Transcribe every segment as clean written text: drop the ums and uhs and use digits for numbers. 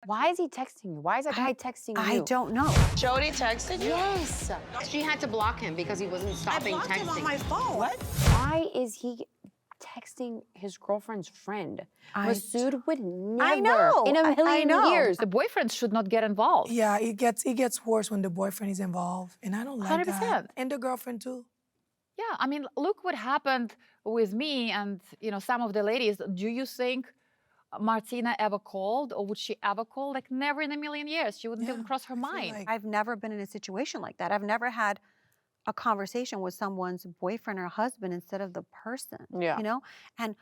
Why is he texting you? Why is that guy texting you? I don't know. Jody texted you? Yes. She had to block him because he wasn't stopping texting. I blocked him on my phone. What? Why is he texting his girlfriend's friend? Masood would never. I know. In a million years. The boyfriend should not get involved. Yeah, it gets worse when the boyfriend is involved, and I don't like 100%. that. And the girlfriend too. Yeah, I mean, look what happened with me and, some of the ladies. Do you think Martina ever called, or would she ever call? Like, never in a million years. She wouldn't even cross her mind. Like I've never been in a situation like that. I've never had a conversation with someone's boyfriend or husband instead of the person. Yeah. And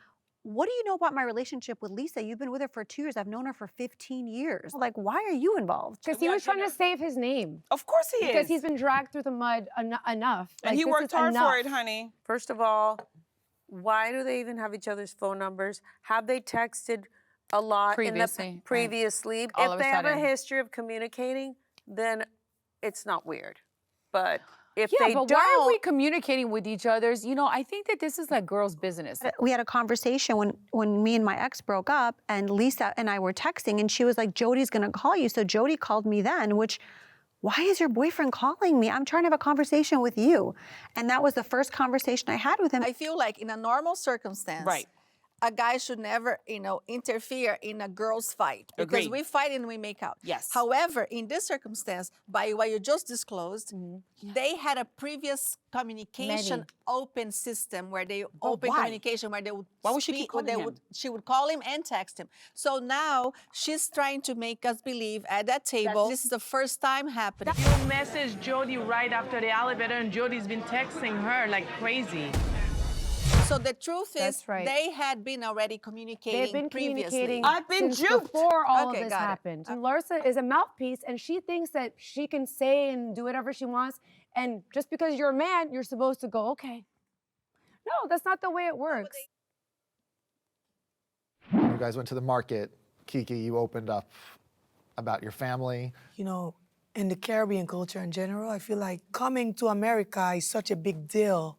what do you know about my relationship with Lisa? You've been with her for 2 years. I've known her for 15 years. Like, why are you involved? Because he was trying to save his name. Of course he is. Because he's been dragged through the mud enough. And Like, he this worked is hard enough. for it, honey. First of all, why do they even have each other's phone numbers? Have they texted a lot Previously, previously? All If of a they have a sudden. history of communicating, then it's not weird. But if Yeah, they but don't, why are we communicating with each other's? I think that this is like girls' business. We had a conversation when me and my ex broke up, and Lisa and I were texting, and she was like, Jody's gonna call you. So Jody called me then, which, why is your boyfriend calling me? I'm trying to have a conversation with you. And that was the first conversation I had with him. I feel like in a normal circumstance, Right. a guy should never, interfere in a girl's fight. Because Agreed. we fight and we make out. Yes. However, in this circumstance, by what you just disclosed, they had a previous communication open system where they open why? communication where they would Why would she speak, keep calling him? she would call him and text him. So now she's trying to make us believe at that table this is the first time happening. You messaged Jody right after the elevator, and Jody's been texting her like crazy. So the truth is, That's right. they had been already communicating They've been previously. communicating I've been since duped. before all Okay, of this got it. happened. And Larsa is a mouthpiece, and she thinks that she can say and do whatever she wants. And just because you're a man, you're supposed to go, okay. No, that's not the way it works. You guys went to the market. Kiki, you opened up about your family. In the Caribbean culture in general, I feel like coming to America is such a big deal.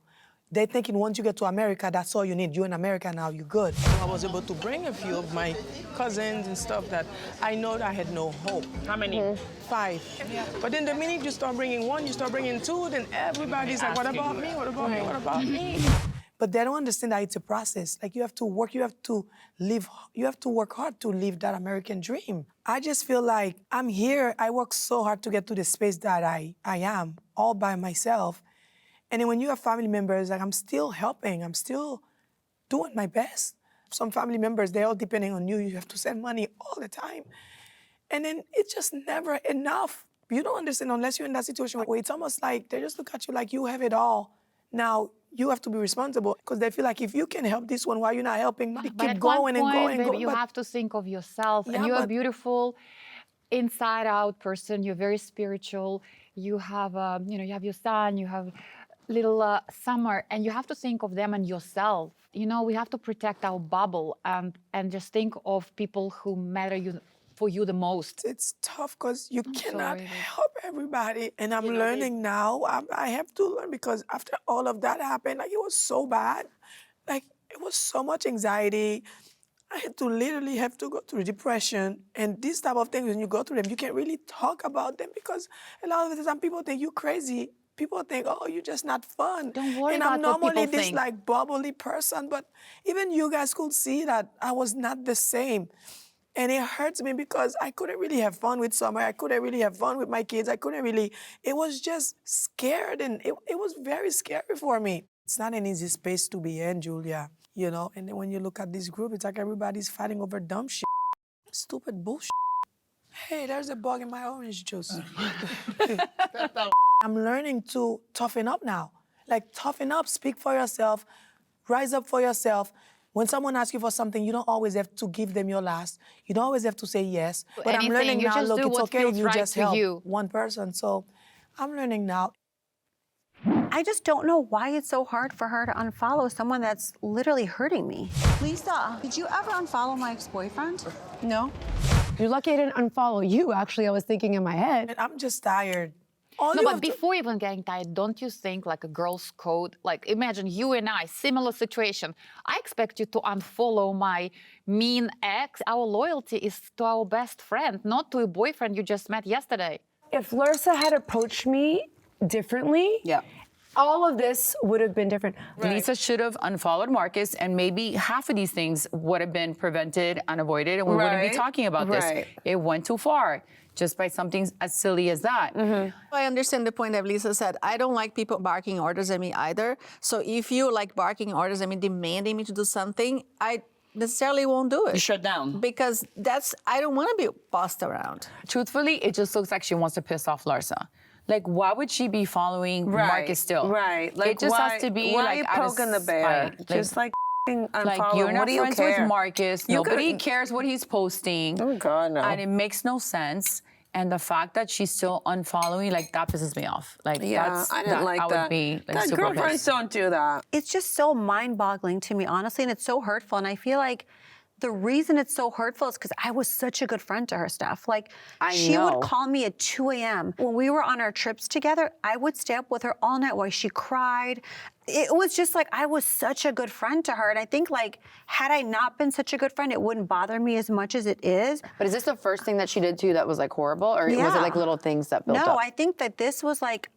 They're thinking once you get to America, that's all you need. You're in America now, you're good. I was able to bring a few of my cousins and stuff that I know that I had no hope. How many? 5. Yeah. But then the minute you start bringing 1, you start bringing 2, then everybody's like, what about me? What about me? What about me? But they don't understand that it's a process. Like, you have to work, you have to live, you have to work hard to live that American dream. I just feel like I'm here, I work so hard to get to the space that I am, all by myself. And then when you have family members, like, I'm still helping, I'm still doing my best. Some family members, they're all depending on you. You have to send money all the time. And then it's just never enough. You don't understand unless you're in that situation where it's almost like they just look at you like you have it all. Now, you have to be responsible because they feel like if you can help this one, why you're not helping me? But Keep going and going and baby, going. you have to think of yourself. Yeah, and you're a but- beautiful, inside-out person. You're very spiritual. You have, you have your son. You have little Summer, and you have to think of them and yourself. We have to protect our bubble and just think of people who matter for you the most. It's tough because you cannot sorry. help everybody. And I'm learning now. I have to learn because after all of that happened, like, it was so bad. Like, it was so much anxiety. I had to literally have to go through depression. And these type of things, when you go through them, you can't really talk about them because a lot of the time people think you're crazy. People think, oh, you're just not fun. Don't worry and about I'm what normally people this think. like bubbly person, but even you guys could see that I was not the same. And it hurts me because I couldn't really have fun with Summer. I couldn't really have fun with my kids. I couldn't really, it was just scared, and it was very scary for me. It's not an easy space to be in, Julia, And then when you look at this group, it's like everybody's fighting over dumb shit. Stupid bullshit. Hey, there's a bug in my orange juice. I'm learning to toughen up now. Like, toughen up, speak for yourself, rise up for yourself. When someone asks you for something, you don't always have to give them your last. You don't always have to say yes. But I'm learning you now, just look, do it's what okay feels if you right just to help you. one person. So I'm learning now. I just don't know why it's so hard for her to unfollow someone that's literally hurting me. Lisa, did you ever unfollow my ex-boyfriend? No. You're lucky I didn't unfollow you, actually, I was thinking in my head. And I'm just tired. All No, you but have to- before even getting tired, don't you think like a girl's code? Like imagine you and I, similar situation. I expect you to unfollow my mean ex. Our loyalty is to our best friend, not to a boyfriend you just met yesterday. If Larsa had approached me differently, all of this would have been different. Lisa should have unfollowed Marcus, and maybe half of these things would have been prevented and avoided, and we wouldn't be Right. talking about this. Right. It went too far just by something as silly as that. I understand the point that Lisa said. I don't like people barking orders at me either. So if you like barking orders at me, demanding me to do something, I necessarily won't do it. You shut down. Because I don't want to be bossed around. Truthfully, it just looks like she wants to piss off Larsa. Like, why would she be following Marcus still? Right. Like, it just why, has to be why like are you out of poking the bear? spite. Just like unfollow. Like you're him. not What do you friends care? with Marcus. You Nobody could- cares what he's posting. Oh God, no. And it makes no sense. And the fact that she's still unfollowing, like that pisses me off. Like Yeah, I didn't like I that. would be like That super Mm-hmm. girlfriends pissed. don't do that. It's just so mind-boggling to me, honestly, and it's so hurtful. And I feel like the reason it's so hurtful is because I was such a good friend to her, Steph. Like, she would call me at 2 a.m. When we were on our trips together, I would stay up with her all night while she cried. It was just like, I was such a good friend to her. And I think, like, had I not been such a good friend, it wouldn't bother me as much as it is. But is this the first thing that she did to you that was like horrible? Or was it Yeah. like little things that built up? No, I think that this was like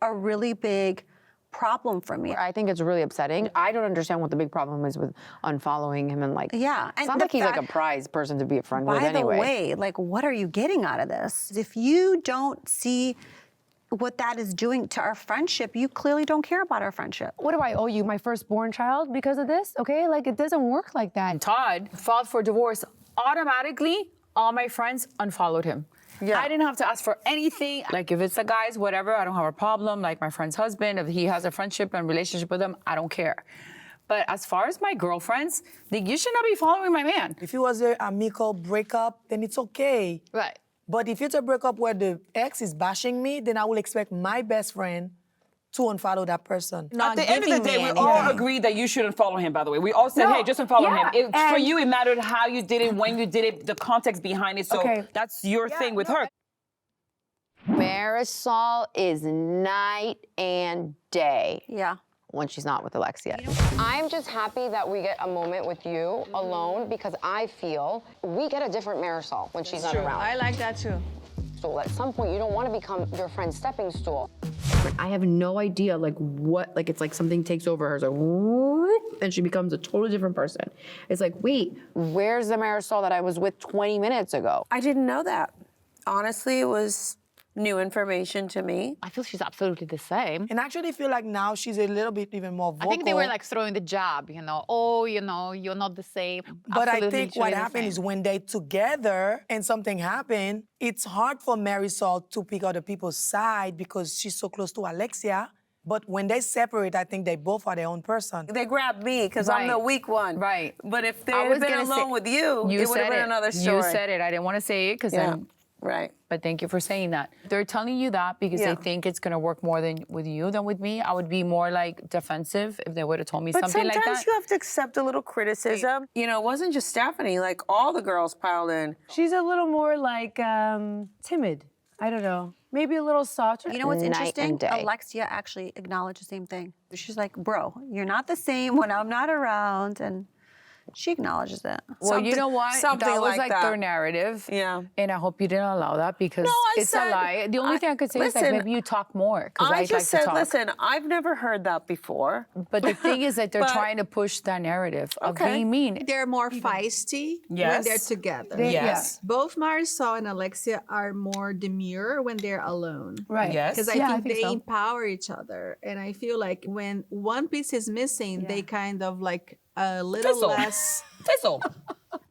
a really big problem for me. I think it's really upsetting. I don't understand what the big problem is with unfollowing him and like. Yeah, It's and not the like he's like a fact- prize person to be a friend with By the anyway. way, like, what are you getting out of this? If you don't see what that is doing to our friendship, you clearly don't care about our friendship. What do I owe you, my firstborn child, because of this? Okay, like it doesn't work like that. Todd filed for divorce. Automatically, all my friends unfollowed him. Yeah. I didn't have to ask for anything. Like if it's a guy's, whatever, I don't have a problem. Like my friend's husband, if he has a friendship and relationship with them, I don't care. But as far as my girlfriends, like, you should not be following my man. If it was an amicable breakup, then it's okay. Right. But if it's a breakup where the ex is bashing me, then I will expect my best friend to unfollow that person. Not At the end of the giving day, me we anything. all agreed that you shouldn't follow him, by the way. We all said, No, hey, just unfollow him. yeah, For and- you, it mattered how you did it, when you did it, the context behind it. So Okay. that's your thing with her. Marysol is night and day Yeah. when she's not with Alexia. I'm just happy that we get a moment with you alone because I feel we get a different Marysol when she's not around. I like that too. So at some point, you don't want to become your friend's stepping stool. I have no idea, like, what, like, it's like something takes over her. It's like, whoop, and she becomes a totally different person. It's like, wait, Where's the Marysol that I was with 20 minutes ago? I didn't know that. Honestly, it was new information to me. I feel she's absolutely the same. And I actually feel like now she's a little bit even more vocal. I think they were like throwing the jab, you know, oh, you know, you're not the same. But I Absolutely, think literally what the happened same. is when they're together and something happened, it's hard for Marysol to pick other people's side because she's so close to Alexia. But when they separate, I think they both are their own person. They grabbed me because I'm the Right. weak one. Right. But if they I had was been gonna alone say- with you, it would have been another story. You said it. I didn't want to say it because Yeah. then. Right. But thank you for saying that. They're telling you that because Yeah. they think it's gonna work more than with you than with me. I would be more like defensive if they would have told me But something sometimes like that. you have to accept a little criticism. You know, it wasn't just Stephanie, like all the girls piled in. She's a little more like timid. I don't know. Maybe a little softer. You know what's Night interesting? and day. Alexia actually acknowledged the same thing. She's like, bro, you're not the same when I'm not around. And she acknowledges it. Well, you Something- know what? something That was like like that. their narrative. Yeah. And I hope you didn't allow that because No, I it's said- a lie. The only thing I could say is like listen, maybe you talk more because I I just like said, to talk. listen, I've never heard that before. But the thing is that they're But- trying to push that narrative of Okay. being mean. They're more feisty when Yes. they're together. Yes. Both Marysol and Alexia are more demure when they're alone. Right. Yes. Because I Yeah, I think think they so. empower each other. And I feel like when one piece is missing, they kind of like a little Fizzle. less. Fizzle.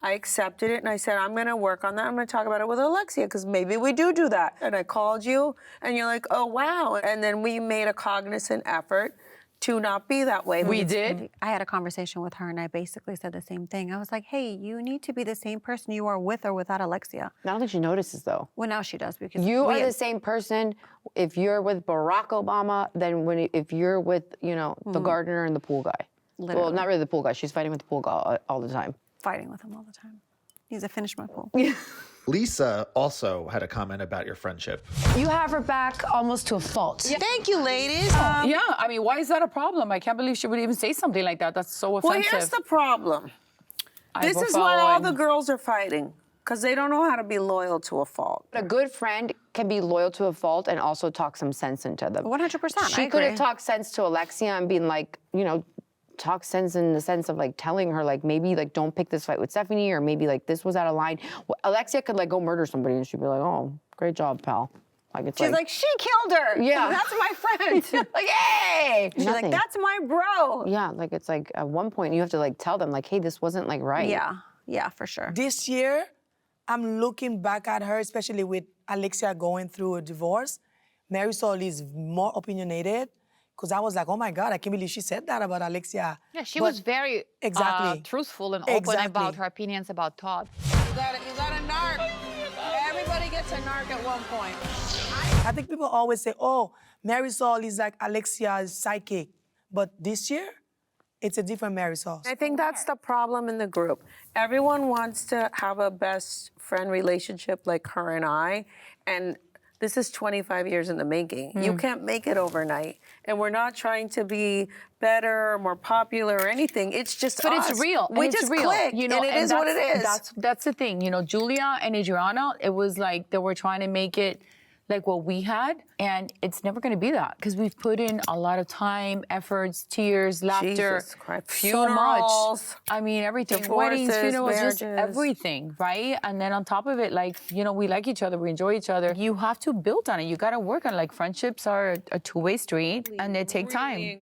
I accepted it and I said, I'm going to work on that. I'm going to talk about it with Alexia because maybe we do that. And I called you and you're like, oh, wow. And then we made a cognizant effort to not be that way. We did. I had a conversation with her and I basically said the same thing. I was like, hey, you need to be the same person you are with or without Alexia. I don't think she notices though. Well, now she does because You we are had- the same person if you're with Barack Obama than if you're with, you know, the gardener and the pool guy. Well, Literally. not really the pool guy. She's fighting with the pool guy all the time. fighting with him all the time. Needs to finish my pool. Lisa also had a comment about your friendship. You have her back almost to a fault. Thank you, ladies. Yeah, I mean, why is that a problem? I can't believe she would even say something like that. That's so offensive. Well, here's the problem. This we're is why all following. the girls are fighting, because they don't know how to be loyal to a fault. A good friend can be loyal to a fault and also talk some sense into them. 100%. She could have talked sense to Alexia and been like, you know, talk sense in the sense of like telling her like maybe like don't pick this fight with Stephanie, or maybe like this was out of line. Well, Alexia could like go murder somebody and she'd be like, oh, great job, pal. Like it's She's like, she killed her. Yeah. That's my friend. Like, hey. She's Nothing. like, that's my bro. yeah, like it's like at one point you have to like tell them like, hey, this wasn't like right. Yeah, for sure. This year, I'm looking back at her, especially with Alexia going through a divorce. Marysol is more opinionated, because I was like, oh my God, I can't believe she said that about Alexia. Yeah, she But- was very Exactly. truthful and open about Exactly. her opinions about Todd. You got a narc. Everybody gets a narc at one point. I think people always say, oh, Marysol is like Alexia's psychic. But this year, it's a different Marysol. I think that's the problem in the group. Everyone wants to have a best friend relationship like her and I, and this is 25 years in the making. You can't make it overnight. And we're not trying to be better or more popular or anything. It's just But us. it's real. We and it's just real. click, You know, and it is what it is. That's the thing. You know, Julia and Adriana, it was like they were trying to make it like what we had, and it's never going to be that because we've put in a lot of time, efforts, tears, laughter, Jesus Christ. so much. Funerals, I mean, everything. Weddings, divorces, funerals, just marriages. everything, right? And then on top of it, like, you know, we like each other, we enjoy each other. You have to build on it. You got to work on it. Like, friendships are a two-way street, and they take time.